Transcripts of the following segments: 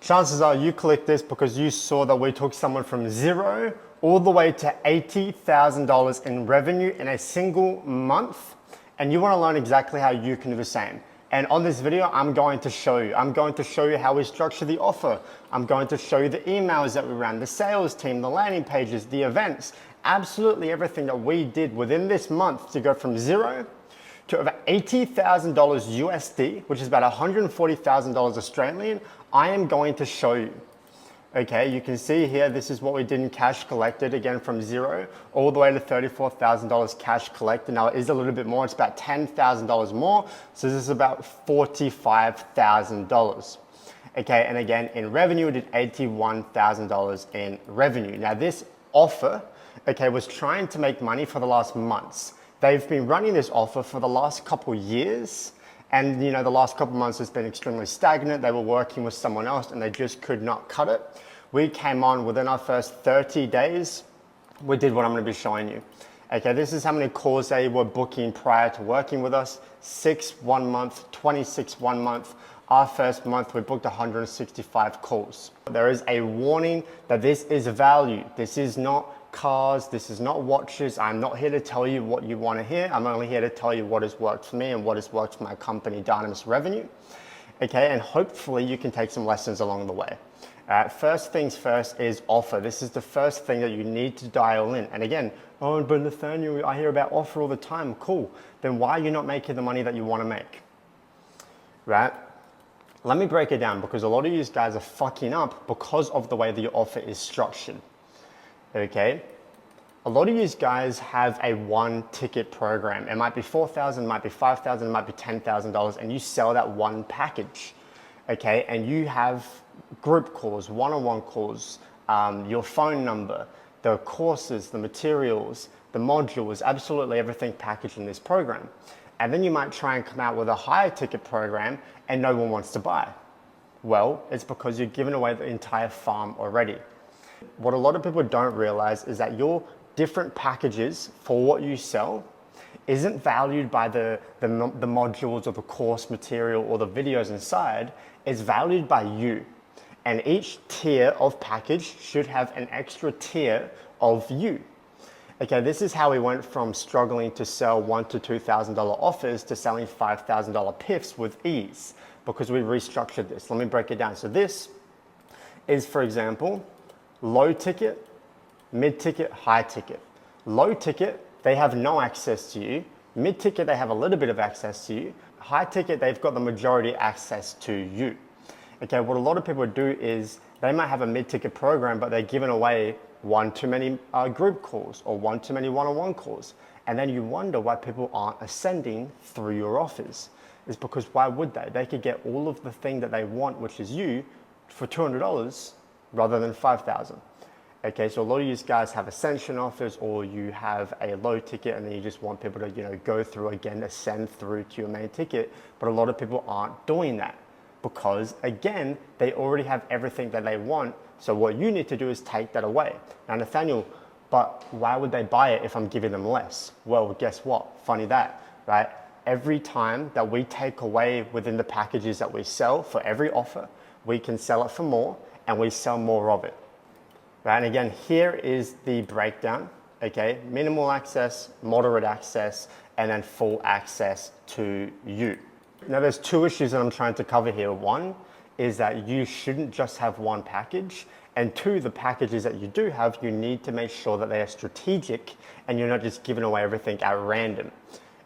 chances are you clicked this because you saw that we took someone from zero all the way to $80,000 in revenue in a single month, and you want to learn exactly how you can do the same. And on this video, I'm going to show you. I'm going to show you how we structure the offer. I'm going to show you the emails that we ran, the sales team, the landing pages, the events, absolutely everything that we did within this month to go from zero to over $80,000 USD, which is about $140,000 Australian. I am going to show you. Okay, you can see here, this is what we did in cash collected, again from zero all the way to $34,000 cash collected. Now it is a little bit more, it's about $10,000 more. So this is about $45,000. Okay, and again, in revenue, we did $81,000 in revenue. Now this offer, okay, was trying to make money for the last months. They've been running this offer for the last couple years. And the last couple of months has been extremely stagnant. They were working with someone else and they just could not cut it. We came on within our first 30 days. We did what I'm going to be showing you. Okay, this is how many calls they were booking prior to working with us. 6 1 month, 26 1 month. Our first month, we booked 165 calls. There is a warning that this is value. This is not cars, this is not watches. I'm not here to tell you what you want to hear. I'm only here to tell you what has worked for me and what has worked for my company, Dynamis Revenue. Okay, and hopefully you can take some lessons along the way. First things first is offer. This is the first thing that you need to dial in. And again, oh, but Nathaniel, I hear about offer all the time. Cool. Then why are you not making the money that you want to make? Right? Let me break it down, because a lot of you guys are fucking up because of the way that your offer is structured. Okay, a lot of you guys have a one ticket program. It might be $4,000, it might be $5,000, it might be $10,000, and you sell that one package. Okay, and you have group calls, one-on-one calls, your phone number, the courses, the materials, the modules, absolutely everything packaged in this program. And then you might try and come out with a higher ticket program and no one wants to buy. Well, it's because you're giving away the entire farm already. What a lot of people don't realize is that your different packages for what you sell isn't valued by the modules or the course material or the videos inside. It's valued by you. And each tier of package should have an extra tier of you. Okay, this is how we went from struggling to sell $1,000 to $2,000 offers to selling $5,000 PIFs with ease, because we restructured this. Let me break it down. So this is, for example, low ticket, mid ticket, high ticket. Low ticket, they have no access to you. Mid ticket, they have a little bit of access to you. High ticket, they've got the majority access to you. Okay, what a lot of people do is they might have a mid ticket program, but they're giving away one too many group calls or one too many one-on-one calls. And then you wonder why people aren't ascending through your offers. It's because why would they? They could get all of the thing that they want, which is you, for $200 rather than $5,000. Okay, so a lot of you guys have ascension offers, or you have a low ticket and then you just want people to go through again, ascend through to your main ticket. But a lot of people aren't doing that because, again, they already have everything that they want. So what you need to do is take that away. Now, Nathaniel, but why would they buy it if I'm giving them less? Well, guess what? Funny that, right? Every time that we take away within the packages that we sell for every offer, we can sell it for more and we sell more of it. Right? And again, here is the breakdown, okay? Minimal access, moderate access, and then full access to you. Now there's two issues that I'm trying to cover here. One is that you shouldn't just have one package, and two, the packages that you do have, you need to make sure that they are strategic and you're not just giving away everything at random.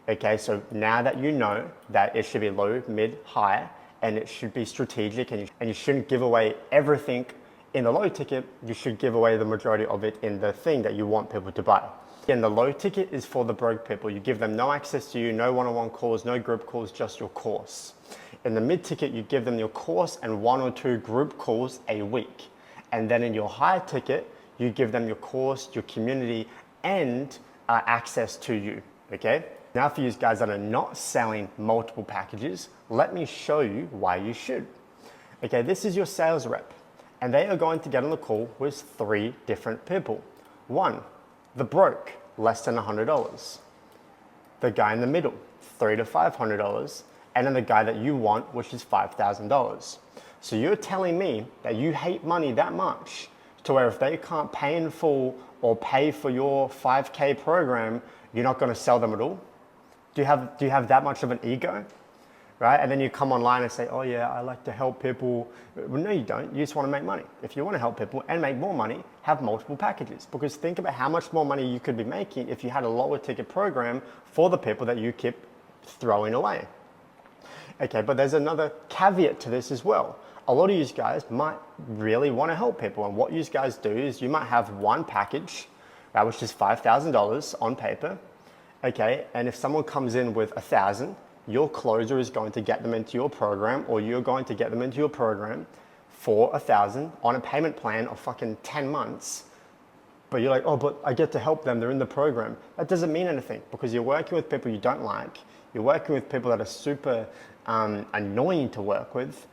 Okay, so now that you know that it should be low, mid, high, and it should be strategic, and you shouldn't give away everything in the low ticket, you should give away the majority of it in the thing that you want people to buy. Again, the low ticket is for the broke people. You give them no access to you, no one-on-one calls, no group calls, just your course. In the mid ticket, you give them your course and 1 or 2 group calls a week. And then in your high ticket, you give them your course, your community, and access to you, okay? Now for you guys that are not selling multiple packages, let me show you why you should. Okay, this is your sales rep, and they are going to get on the call with 3 different people. 1, the broke, less than $100. The guy in the middle, $300 to $500. And then the guy that you want, which is $5,000. So you're telling me that you hate money that much to where if they can't pay in full or pay for your 5K program, you're not going to sell them at all? Do you have that much of an ego? Right? And then you come online and say, oh yeah, I like to help people. Well, no, you don't. You just want to make money. If you want to help people and make more money, have multiple packages. Because think about how much more money you could be making if you had a lower ticket program for the people that you keep throwing away. Okay, but there's another caveat to this as well. A lot of you guys might really want to help people. And what you guys do is you might have one package, right, which is $5,000 on paper. Okay, and if someone comes in with 1,000, your closer is going to get them into your program, or you're going to get them into your program for 1,000 on a payment plan of fucking 10 months. But you're like, oh, but I get to help them, they're in the program. That doesn't mean anything, because you're working with people you don't like. You're working with people that are super annoying to work with.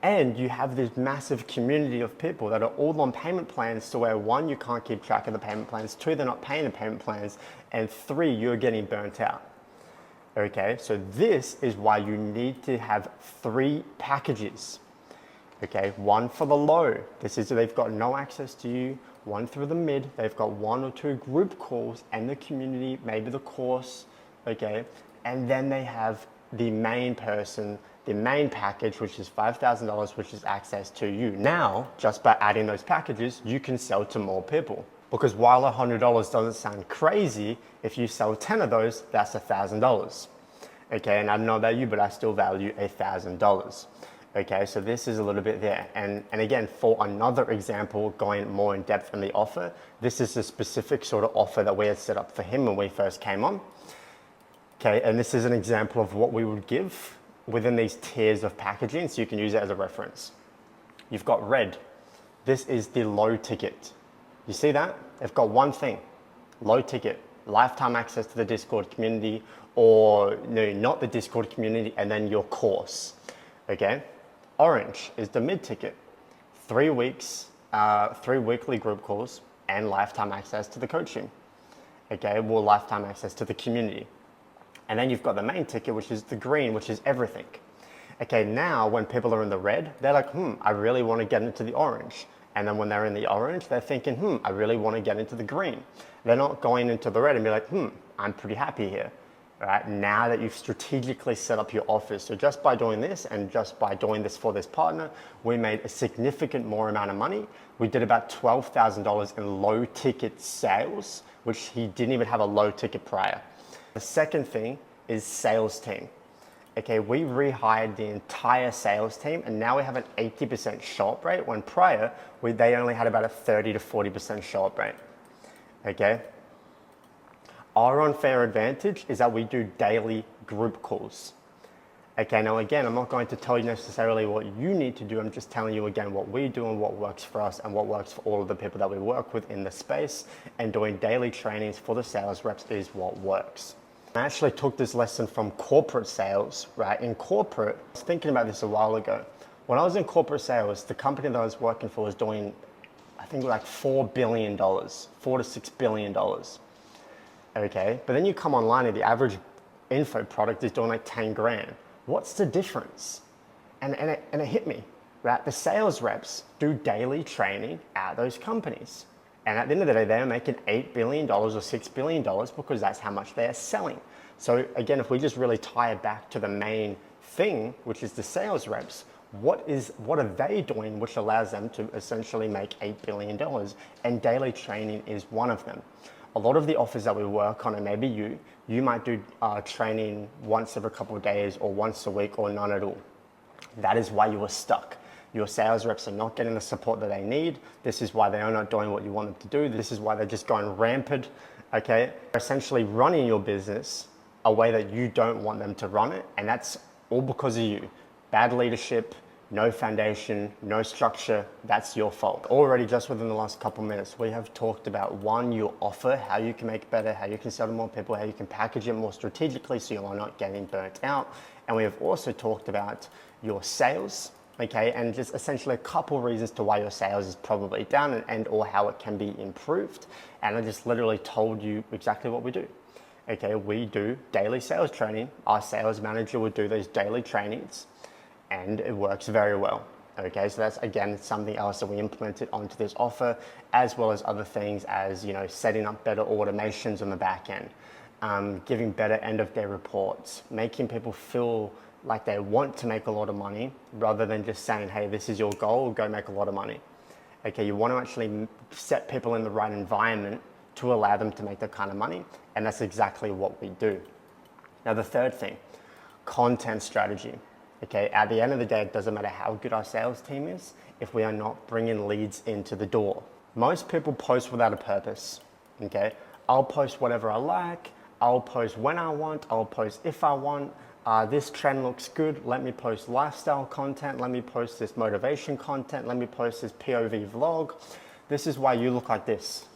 And you have this massive community of people that are all on payment plans to where, one, you can't keep track of the payment plans, two, they're not paying the payment plans, and three, you're getting burnt out. Okay, so this is why you need to have 3 packages. Okay, one for the low. This is, they've got no access to you. One through the mid, they've got 1 or 2 group calls and the community, maybe the course. Okay, and then they have the main person, the main package, which is $5,000, which is access to you. Now, just by adding those packages, you can sell to more people. Because while $100 doesn't sound crazy, if you sell 10 of those, that's $1,000. Okay, and I don't know about you, but I still value $1,000. Okay, so this is a little bit there. And again, for another example, going more in depth in the offer, this is a specific sort of offer that we had set up for him when we first came on. Okay, and this is an example of what we would give within these tiers of packaging, so you can use it as a reference. You've got red. This is the low ticket. You see that? They've got one thing, low ticket, lifetime access to the Discord community, or no, not the Discord community, and then your course, okay? Orange is the mid ticket, 3 weeks, 3 weekly group calls, and lifetime access to the coaching, okay? Well, lifetime access to the community. And then you've got the main ticket, which is the green, which is everything. Okay, now when people are in the red, they're like, I really want to get into the orange. And then when they're in the orange, they're thinking, I really want to get into the green. They're not going into the red and be like, I'm pretty happy here. All right, now that you've strategically set up your offers. So just by doing this and just by doing this for this partner, we made a significant more amount of money. We did about $12,000 in low ticket sales, which he didn't even have a low ticket prior. The second thing is sales team. Okay, we rehired the entire sales team and now we have an 80% show up rate, when prior they only had about a 30 to 40% show up rate. Okay. Our unfair advantage is that we do daily group calls. Okay, now again, I'm not going to tell you necessarily what you need to do. I'm just telling you again what we do and what works for us and what works for all of the people that we work with in the space. And doing daily trainings for the sales reps is what works. I actually took this lesson from corporate sales, right? In corporate, I was thinking about this a while ago. When I was in corporate sales, the company that I was working for was doing, I think like $4 billion, $4 to $6 billion. Okay, but then you come online and the average info product is doing like 10 grand. What's the difference? And it hit me, right? The sales reps do daily training at those companies. And at the end of the day, they're making $8 billion or $6 billion because that's how much they're selling. So again, if we just really tie it back to the main thing, which is the sales reps, what are they doing which allows them to essentially make $8 billion? And daily training is one of them. A lot of the offers that we work on, and maybe you might do training once every couple of days or once a week or none at all. That is why you are stuck. Your sales reps are not getting the support that they need. This is why they are not doing what you want them to do. This is why they're just going rampant, okay? They're essentially running your business a way that you don't want them to run it, and that's all because of you. Bad leadership, no foundation, no structure, that's your fault. Already just within the last couple minutes, we have talked about one, your offer, how you can make it better, how you can sell to more people, how you can package it more strategically so you are not getting burnt out. And we have also talked about your sales, okay, and just essentially a couple reasons to why your sales is probably down and or how it can be improved. And I just literally told you exactly what we do. Okay, we do daily sales training. Our sales manager would do those daily trainings and it works very well. Okay, so that's again something else that we implemented onto this offer, as well as other things as, you know, setting up better automations on the back end, giving better end of day reports, making people feel like they want to make a lot of money rather than just saying, hey, this is your goal, go make a lot of money. Okay, you want to actually set people in the right environment to allow them to make that kind of money, and that's exactly what we do. Now, the third thing, content strategy. Okay, at the end of the day, it doesn't matter how good our sales team is if we are not bringing leads into the door. Most people post without a purpose. Okay, I'll post whatever I like, I'll post when I want, I'll post if I want. This trend looks good, let me post lifestyle content, let me post this motivation content, let me post this POV vlog. This is why you look like this.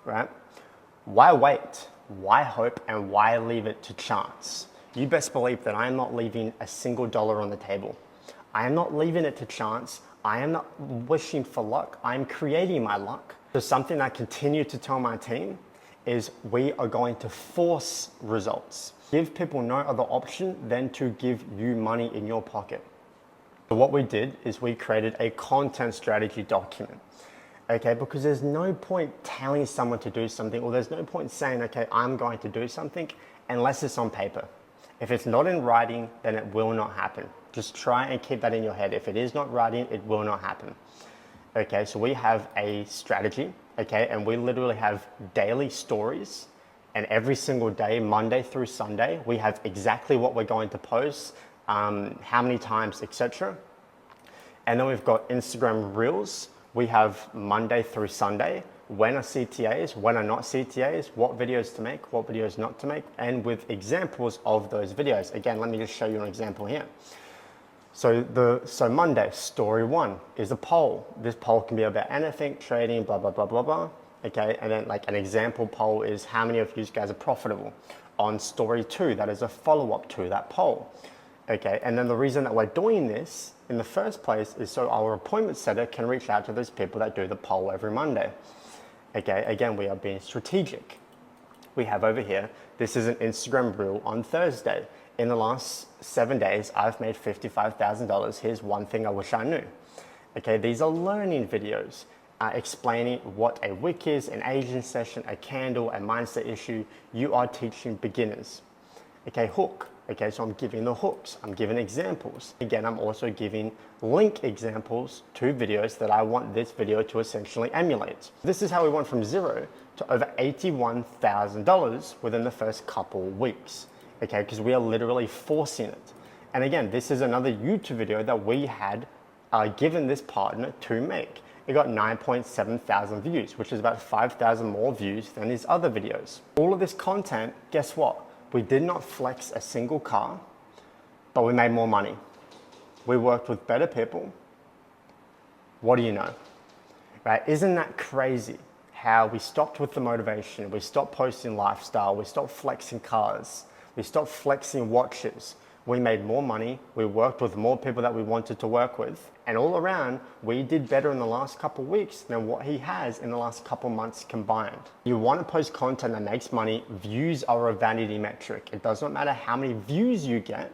Right? Why wait? Why hope? And why leave it to chance? You best believe that I am not leaving a single dollar on the table. I am not leaving it to chance. I am not wishing for luck. I am creating my luck. So something I continue to tell my team is we are going to force results. Give people no other option than to give you money in your pocket. So what we did is we created a content strategy document. Okay, because there's no point telling someone to do something, or there's no point saying, okay, I'm going to do something unless it's on paper. If it's not in writing, then it will not happen. Just try and keep that in your head. If it is not writing, it will not happen. Okay, so we have a strategy, okay, and we literally have daily stories, and every single day, Monday through Sunday, we have exactly what we're going to post, how many times, etc. And then we've got Instagram Reels. We have Monday through Sunday, when are CTAs, when are not CTAs, what videos to make, what videos not to make, and with examples of those videos. Again, let me just show you an example here. So Monday, story 1 is a poll. This poll can be about anything, trading, blah, blah, blah, blah, blah. Okay, and then like an example poll is how many of you guys are profitable. On story 2, that is a follow-up to that poll. Okay, and then the reason that we're doing this in the first place is so our appointment setter can reach out to those people that do the poll every Monday. Okay, again, we are being strategic. We have over here, this is an Instagram reel on Thursday. In the last 7 days, I've made $55,000. Here's one thing I wish I knew. Okay, these are learning videos explaining what a wick is, an aging session, a candle, a mindset issue. You are teaching beginners. Okay, hook. Okay, so I'm giving the hooks, I'm giving examples. Again, I'm also giving link examples to videos that I want this video to essentially emulate. This is how we went from zero to over $81,000 within the first couple weeks. Okay, because we are literally forcing it. And again, this is another YouTube video that we had given this partner to make. It got 9.7 thousand views, which is about 5,000 more views than his other videos. All of this content, guess what? We did not flex a single car, but we made more money. We worked with better people. What do you know? Right? Isn't that crazy how we stopped with the motivation, we stopped posting lifestyle, we stopped flexing cars, we stopped flexing watches. We made more money, we worked with more people that we wanted to work with, and all around, we did better in the last couple of weeks than what he has in the last couple of months combined. You want to post content that makes money. Views are a vanity metric. It does not matter how many views you get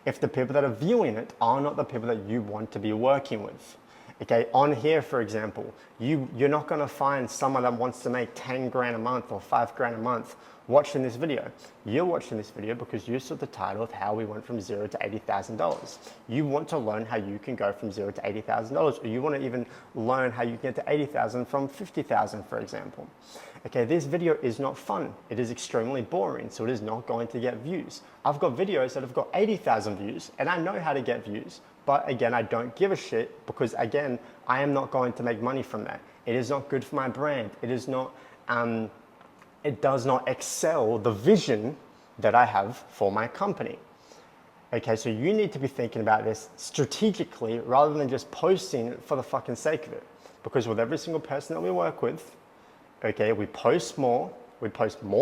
if the people that are viewing it are not the people that you want to be working with. Okay, on here, for example, you're not going to find someone that wants to make 10 grand a month or 5 grand a month watching this video. You're watching this video because you saw the title of how we went from $0 to $80,000. You want to learn how you can go from $0 to $80,000, or you want to even learn how you can get to 80,000 from 50,000, for example. Okay, this video is not fun. It is extremely boring, so it is not going to get views. I've got videos that have got 80,000 views, and I know how to get views, but again, I don't give a shit because again, I am not going to make money from that. It is not good for my brand. It is not, it does not excel the vision that I have for my company. Okay, so you need to be thinking about this strategically rather than just posting it for the fucking sake of it. Because with every single person that we work with, okay, we post more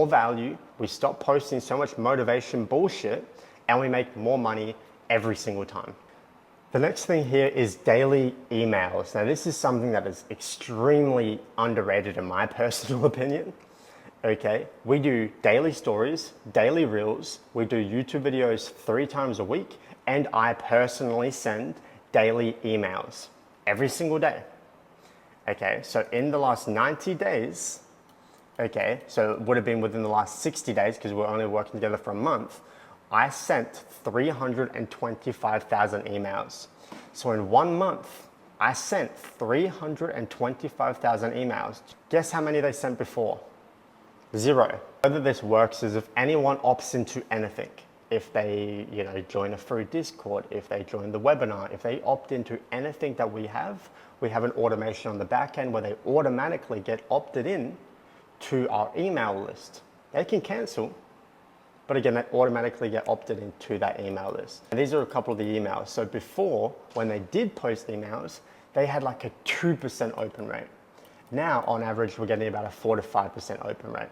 value, we stop posting so much motivation bullshit, and we make more money every single time. The next thing here is daily emails. Now this is something that is extremely underrated in my personal opinion. Okay, we do daily stories, daily reels, we do YouTube videos 3 times a week, and I personally send daily emails every single day. Okay, so in the last 90 days, okay, so it would have been within the last 60 days because we're only working together for a month, I sent 325,000 emails. So in 1 month, I sent 325,000 emails. Guess how many they sent before? 0. Whether this works is if anyone opts into anything. If they, join a free Discord, if they join the webinar, if they opt into anything that we have an automation on the back end where they automatically get opted in to our email list. They can cancel, but again, they automatically get opted into that email list. And these are a couple of the emails. So before, when they did post emails, they had like a 2% open rate. Now, on average, we're getting about a 4 to 5% open rate.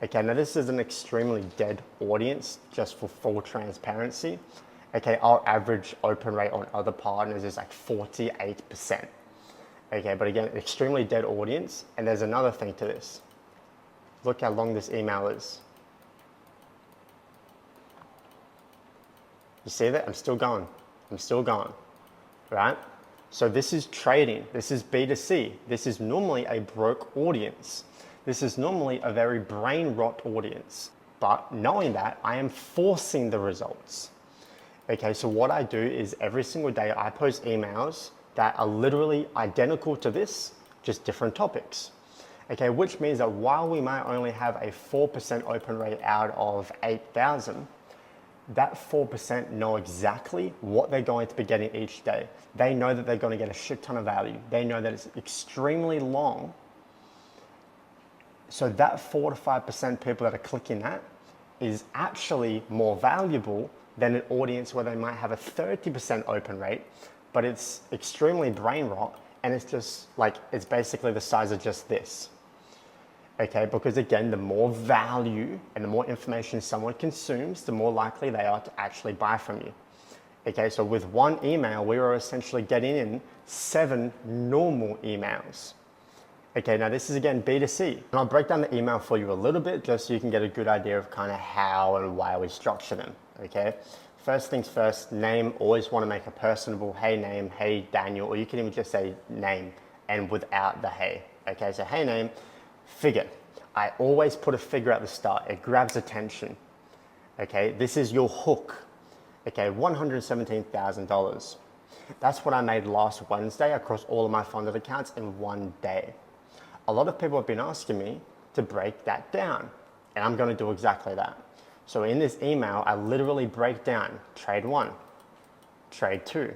Okay, now this is an extremely dead audience, just for full transparency. Okay, our average open rate on other partners is like 48%. Okay, but again, extremely dead audience. And there's another thing to this. Look how long this email is. You see that? I'm still going, right? So this is trading, this is B2C. This is normally a broke audience. This is normally a very brain rot audience. But knowing that, I am forcing the results. Okay, so what I do is every single day I post emails that are literally identical to this, just different topics. Okay, which means that while we might only have a 4% open rate out of 8,000, that 4% know exactly what they're going to be getting each day. They know that they're going to get a shit ton of value. They know that it's extremely long. So that 4 to 5% people that are clicking that is actually more valuable than an audience where they might have a 30% open rate, but it's extremely brain rot and it's just like, it's basically the size of just this. Okay, because again, the more value and the more information someone consumes, the more likely they are to actually buy from you. Okay, so with one email, we are essentially getting in 7 normal emails. Okay, now this is again B2C. And I'll break down the email for you a little bit just so you can get a good idea of kind of how and why we structure them. Okay, first things first, name, always want to make a personable, hey name, hey Daniel, or you can even just say name and without the hey. Okay, so hey name, figure. I always put a figure at the start. It grabs attention. Okay, this is your hook. Okay, $117,000. That's what I made last Wednesday across all of my funded accounts in 1 day. A lot of people have been asking me to break that down, and I'm going to do exactly that. So in this email, I literally break down trade 1, trade 2,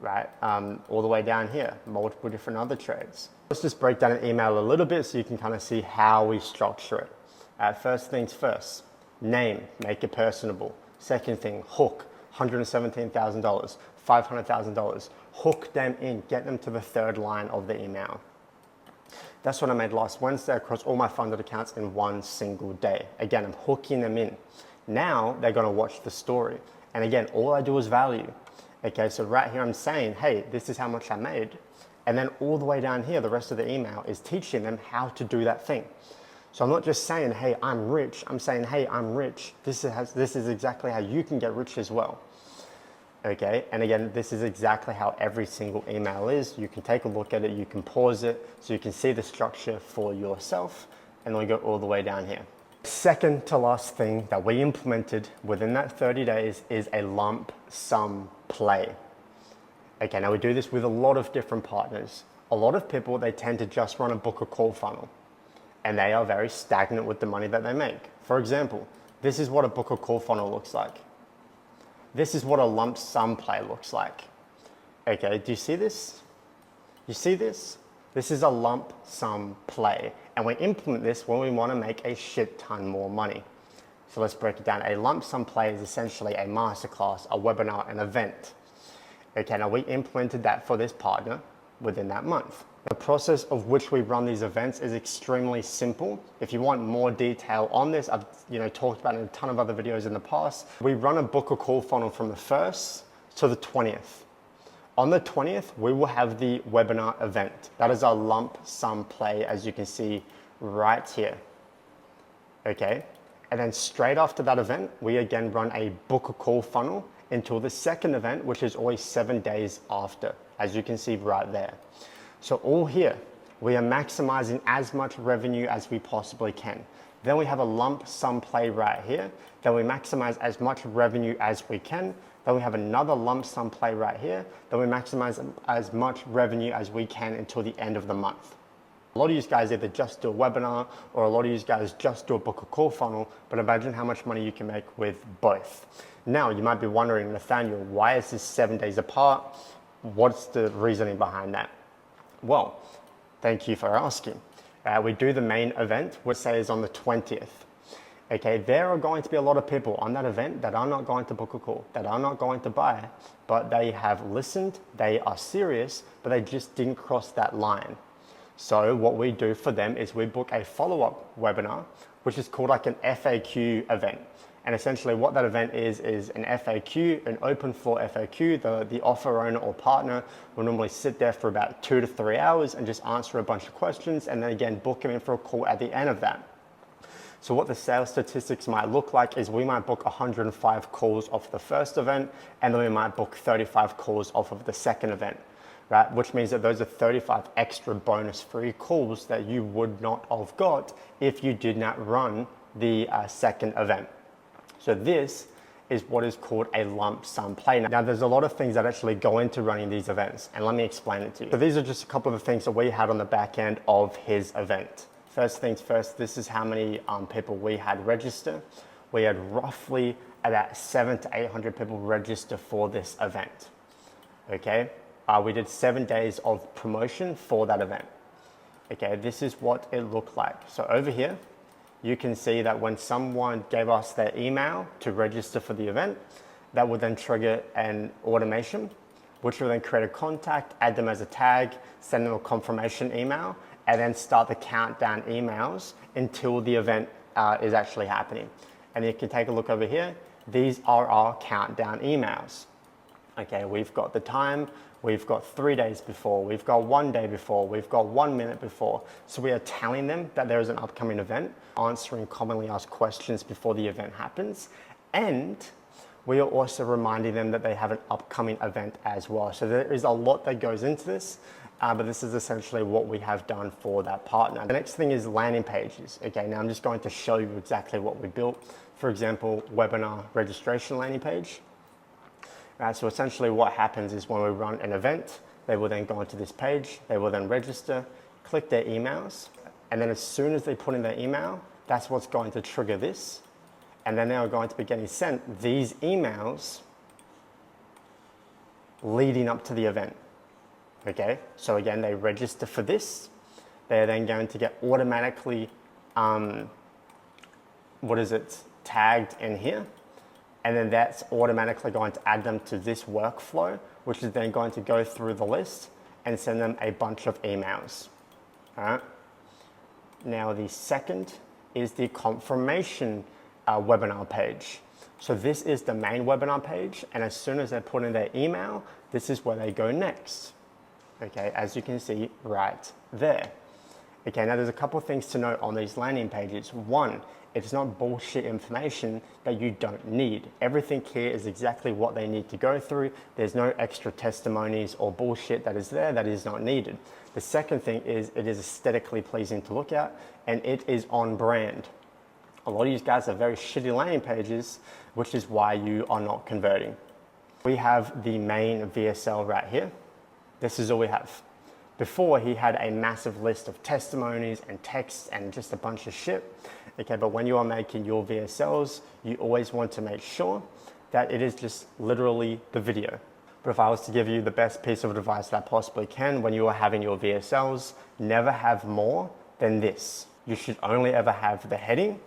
right? All the way down here, multiple different other trades. Let's just break down an email a little bit so you can kind of see how we structure it. First things first, name, make it personable. Second thing, hook, $117,000, $500,000. Hook them in, get them to the 3rd line of the email. That's what I made last Wednesday across all my funded accounts in 1 single day. Again, I'm hooking them in. Now they're gonna watch the story. And again, all I do is value. Okay, so right here I'm saying, hey, this is how much I made. And then all the way down here, the rest of the email is teaching them how to do that thing. So I'm not just saying, hey, I'm rich. I'm saying, hey, I'm rich. This is exactly how you can get rich as well. Okay, and again, this is exactly how every single email is. You can take a look at it, you can pause it, so you can see the structure for yourself, and then we go all the way down here. Second to last thing that we implemented within that 30 days is a lump sum play. Okay, now we do this with a lot of different partners. A lot of people, they tend to just run a book or call funnel, and they are very stagnant with the money that they make. For example, this is what a book or call funnel looks like. This is what a lump sum play looks like. Okay, do you see this? You see this? This is a lump sum play. And we implement this when we want to make a shit ton more money. So let's break it down. A lump sum play is essentially a masterclass, a webinar, an event. Okay, now we implemented that for this partner within that month. The process of which we run these events is extremely simple. If you want more detail on this, I've talked about it in a ton of other videos in the past. We run a book or call funnel from the 1st to the 20th. On the 20th, we will have the webinar event. That is our lump sum play, as you can see right here. okay? And then straight after that event, we again run a book a call funnel until the second event, which is always 7 days after, as you can see right there. So all here, we are maximizing as much revenue as we possibly can. Then we have a lump sum play right here. Then we maximize as much revenue as we can. Then we have another lump sum play right here. Then we maximize as much revenue as we can until the end of the month. A lot of you guys either just do a webinar or a lot of you guys just do a book a call funnel, but imagine how much money you can make with both. Now, you might be wondering, Nathaniel, why is this 7 days apart? What's the reasoning behind that? Well, thank you for asking. We do the main event, which say is on the 20th. Okay, there are going to be a lot of people on that event that are not going to book a call, that are not going to buy, but they have listened, they are serious, but they just didn't cross that line. So what we do for them is we book a follow-up webinar, which is called like an FAQ event. And essentially what that event is an FAQ, an open floor FAQ. The offer owner or partner will normally sit there for about 2 to 3 hours and just answer a bunch of questions, and then again, book them in for a call at the end of that. So what the sales statistics might look like is we might book 105 calls off the first event, and then we might book 35 calls off of the second event, right? Which means that those are 35 extra bonus free calls that you would not have got if you did not run the second event. So this is what is called a lump sum play. Now there's a lot of things that actually go into running these events, and let me explain it to you. So these are just a couple of the things that we had on the back end of his event. First things first, this is how many people we had register. We had roughly about 700 to 800 people register for this event, okay? We did 7 days of promotion for that event. Okay, this is what it looked like. So over here, you can see that when someone gave us their email to register for the event, that would then trigger an automation, which will then create a contact, add them as a tag, send them a confirmation email, and then start the countdown emails until the event is actually happening. And you can take a look over here. These are our countdown emails. Okay, we've got the time, we've got 3 days before, we've got 1 day before, we've got 1 minute before. So we are telling them that there is an upcoming event, answering commonly asked questions before the event happens, and we are also reminding them that they have an upcoming event as well. So there is a lot that goes into this, but this is essentially what we have done for that partner. The next thing is landing pages. Okay, now I'm just going to show you exactly what we built. For example, webinar registration landing page. So essentially what happens is when we run an event, they will then go onto this page, they will then register, click their emails, and then as soon as they put in their email, that's what's going to trigger this. And then they are going to be getting sent these emails leading up to the event. Okay, so again, they register for this. They're then going to get automatically, tagged in here. And then that's automatically going to add them to this workflow, which is then going to go through the list and send them a bunch of emails. All right. Now the second is the confirmation webinar page. So this is the main webinar page, and as soon as they put in their email, this is where they go next. Okay, as you can see right there. Okay, now there's a couple of things to note on these landing pages. One, it's not bullshit information that you don't need. Everything here is exactly what they need to go through. There's no extra testimonies or bullshit that is there that is not needed. The second thing is it is aesthetically pleasing to look at, and it is on brand. A lot of you guys have very shitty landing pages, which is why you are not converting. We have the main VSL right here. This is all we have. Before, he had a massive list of testimonies and texts and just a bunch of shit. Okay, but when you are making your VSLs, you always want to make sure that it is just literally the video. But if I was to give you the best piece of advice that I possibly can when you are having your VSLs, never have more than this. You should only ever have the heading,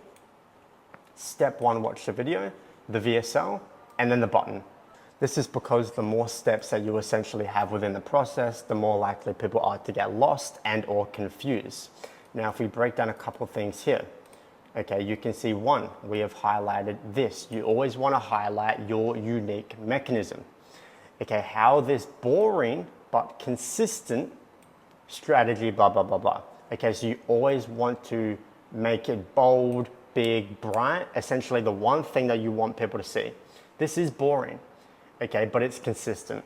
step 1, watch the video, the VSL, and then the button. This is because the more steps that you essentially have within the process, the more likely people are to get lost and or confused. Now, if we break down a couple of things here, okay, you can see one, we have highlighted this. You always want to highlight your unique mechanism. Okay, how this boring but consistent strategy, blah, blah, blah, blah. Okay, so you always want to make it bold, big, bright, essentially the one thing that you want people to see. This is boring, okay, but it's consistent,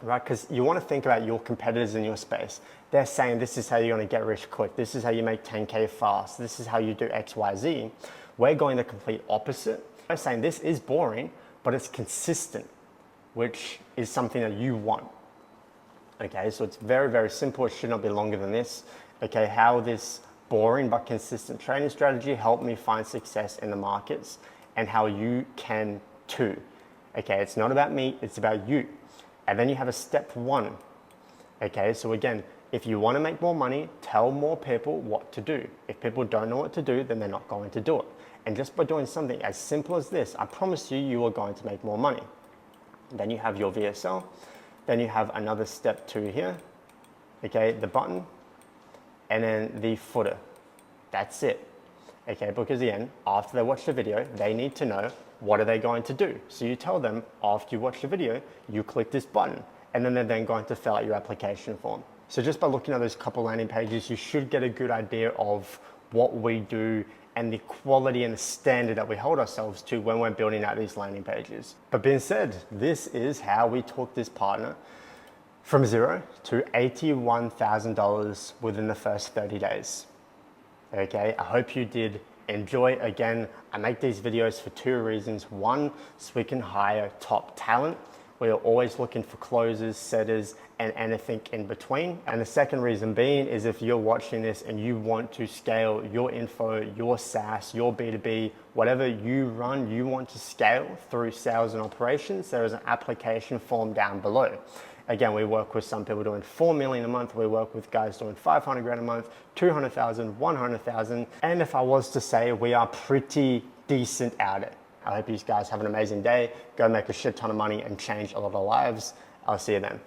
right? Because you want to think about your competitors in your space. They're saying this is how you're going to get rich quick. This is how you make 10K fast. This is how you do X, Y, Z. We're going the complete opposite. I'm saying this is boring, but it's consistent, which is something that you want. Okay, so it's very, very simple. It should not be longer than this. Okay, how this boring but consistent trading strategy helped me find success in the markets, and how you can too. Okay, it's not about me, it's about you. And then you have a step 1. Okay, so again, if you want to make more money, tell more people what to do. If people don't know what to do, then they're not going to do it. And just by doing something as simple as this, I promise you, you are going to make more money. Then you have your VSL. Then you have another step 2 here. Okay, the button, and then the footer. That's it. Okay, because again, after they watch the video, they need to know what are they going to do. So you tell them after you watch the video, you click this button, and then they're then going to fill out your application form. So just by looking at those couple landing pages, you should get a good idea of what we do and the quality and the standard that we hold ourselves to when we're building out these landing pages. But being said, this is how we took this partner from $0 to $81,000 within the first 30 days. Okay, I hope you did enjoy. Again, I make these videos for 2 reasons. 1, so we can hire top talent. We are always looking for closers, setters, and anything in between. And the second reason being is if you're watching this and you want to scale your info, your SaaS, your B2B, whatever you run, you want to scale through sales and operations, there is an application form down below. Again, we work with some people doing 4 million a month. We work with guys doing 500 grand a month, 200,000, 100,000. And if I was to say, we are pretty decent at it. I hope you guys have an amazing day. Go make a shit ton of money and change a lot of lives. I'll see you then.